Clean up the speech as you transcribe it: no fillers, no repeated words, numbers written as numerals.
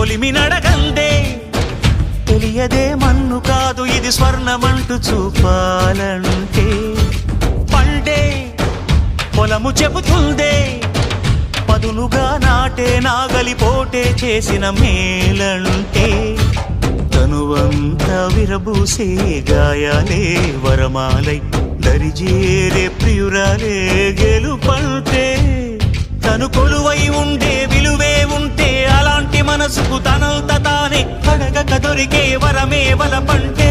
కొలిమి నడగందే తెలియదే మన్ను కాదు ఇది స్వర్ణమంటూ చూపాలంటే పండే పొలము చెబుతుందే పదునుగా నాటే నాగలిపోటే చేసిన మేలంటే తనువంతా విరబూసే గాయాలే వరమాలై దరిజేరే ప్రియురాలే గెలుపంటే తను కొలువై ఉండే విలువే ఉంటే అలాంటి మనసుకు తనంత తానే అడగక దొరికే వరమే వలపంటే